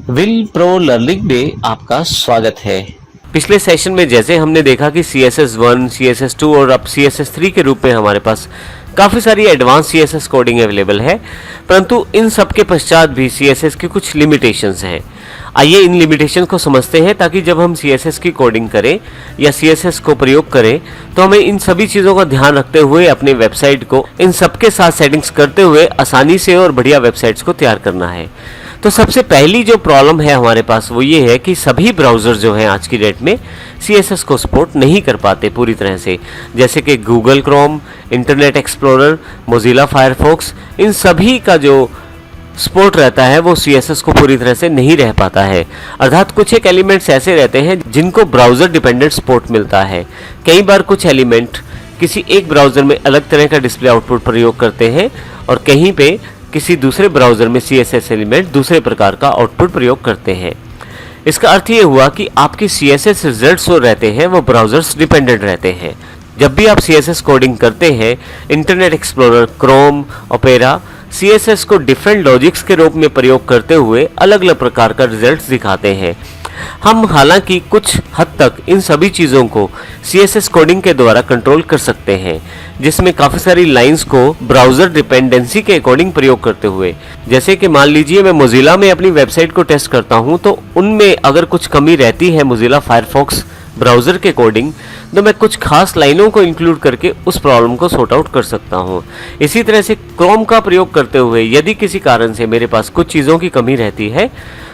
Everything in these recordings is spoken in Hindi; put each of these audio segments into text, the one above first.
विल प्रो लर्निंग में आपका स्वागत है। पिछले सेशन में जैसे हमने देखा कि CSS1, CSS2 और अब CSS3 के रूप में हमारे पास काफ़ी सारी एडवांस CSS कोडिंग अवेलेबल है, परंतु इन सब के पश्चात भी CSS की कुछ लिमिटेशंस हैं। आइए इन लिमिटेशंस को समझते हैं ताकि जब हम CSS की कोडिंग करें या CSS को प्रयोग करें तो हमें इन सभी चीज़ों का ध्यान रखते हुए अपने वेबसाइट को इन सब के साथ सेटिंग्स करते हुए आसानी से और बढ़िया वेबसाइट्स को तैयार करना है। तो सबसे पहली जो प्रॉब्लम है हमारे पास वो ये है कि सभी ब्राउज़र जो हैं आज की डेट में CSS को सपोर्ट नहीं कर पाते पूरी तरह से, जैसे कि Google Chrome, Internet Explorer, Mozilla Firefox, इन सभी का जो सपोर्ट रहता है वो CSS को पूरी तरह से नहीं रह पाता है। अर्थात कुछ एक एलिमेंट्स ऐसे रहते हैं जिनको ब्राउज़र डिपेंडेंट सपोर्ट मिलता है। कई बार कुछ एलिमेंट किसी एक ब्राउज़र में अलग तरह का डिस्प्ले आउटपुट प्रयोग करते हैं और कहीं पे किसी दूसरे ब्राउज़र में CSS एलिमेंट दूसरे प्रकार का आउटपुट प्रयोग करते हैं। इसका अर्थ ये हुआ कि आपके CSS रिजल्ट्स जो रहते हैं वो ब्राउज़र्स डिपेंडेंट रहते हैं। जब भी आप CSS कोडिंग करते हैं, internet explorer, Chrome, opera CSS को डिफरेंट लॉजिक्स के रूप में प्रयोग करते हुए अलग अलग प्रकार का रिजल्ट्स दिखाते हैं। हम हालांकि कुछ हद तक इन सभी चीज़ों को CSS कोडिंग के द्वारा कंट्रोल कर सकते हैं, जिसमें काफ़ी सारी लाइंस को ब्राउज़र डिपेंडेंसी के अकॉर्डिंग प्रयोग करते हुए, जैसे कि मान लीजिए मैं मोजिला में अपनी वेबसाइट को टेस्ट करता हूं तो उनमें अगर कुछ कमी रहती है मोजिला फायरफॉक्स ब्राउज़र के कोडिंग, तो मैं कुछ खास लाइनों को इंक्लूड करके उस प्रॉब्लम को सॉर्ट आउट कर सकता हूं। इसी तरह से क्रोम का प्रयोग करते हुए यदि किसी कारण से मेरे पास कुछ चीज़ों की कमी रहती है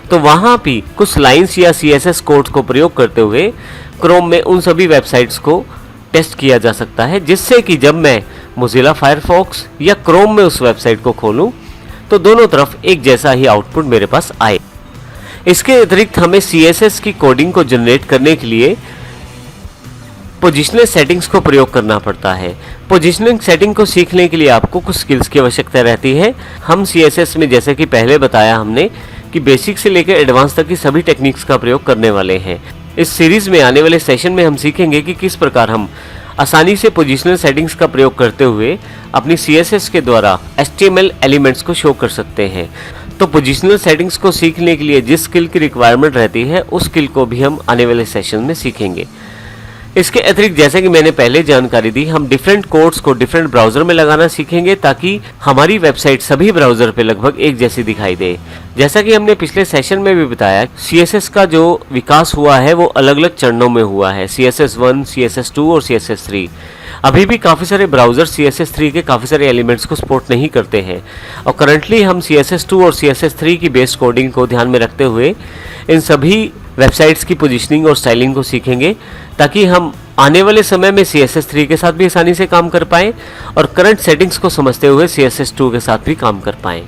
तो वहाँ भी कुछ लाइंस या CSS कोड्स को प्रयोग करते हुए क्रोम में उन सभी वेबसाइट्स को टेस्ट किया जा सकता है, जिससे कि जब मैं मोजिला फायरफॉक्स या क्रोम में उस वेबसाइट को खोलूँ तो दोनों तरफ एक जैसा ही आउटपुट मेरे पास आए। इसके अतिरिक्त हमें CSS की कोडिंग को जनरेट करने के लिए पोजिशनल सेटिंग्स को प्रयोग करना पड़ता है। पोजिशनिंग सेटिंग को सीखने के लिए आपको कुछ स्किल्स की आवश्यकता रहती है। हम CSS में जैसे कि पहले बताया हमने कि बेसिक से लेकर एडवांस तक की सभी टेक्निक्स का प्रयोग करने वाले हैं। इस सीरीज़ में आने वाले सेशन में हम सीखेंगे कि किस प्रकार हम आसानी से पोजिशनल सेटिंग्स का प्रयोग करते हुए अपनी CSS के द्वारा HTML एलिमेंट्स को शो कर सकते हैं। तो पोजिशनल सेटिंग्स को सीखने के लिए जिस स्किल की रिक्वायरमेंट रहती है उस स्किल को भी हम आने वाले सेशन में सीखेंगे। इसके अतिरिक्त जैसे कि मैंने पहले जानकारी दी, हम डिफरेंट कोड्स को डिफरेंट ब्राउज़र में लगाना सीखेंगे ताकि हमारी वेबसाइट सभी ब्राउज़र पे लगभग एक जैसी दिखाई दे। जैसा कि हमने पिछले सेशन में भी बताया, CSS का जो विकास हुआ है वो अलग अलग चरणों में हुआ है, CSS1, CSS2 और CSS3। अभी भी काफ़ी सारे ब्राउज़र CSS3 के काफ़ी सारे एलिमेंट्स को सपोर्ट नहीं करते हैं और करंटली हम CSS2 और CSS3 की बेस कोडिंग को ध्यान में रखते हुए इन सभी वेबसाइट्स की पोजीशनिंग और स्टाइलिंग को सीखेंगे ताकि हम आने वाले समय में CSS3 के साथ भी आसानी से काम कर पाएँ और करंट सेटिंग्स को समझते हुए CSS2 के साथ भी काम कर पाएँ।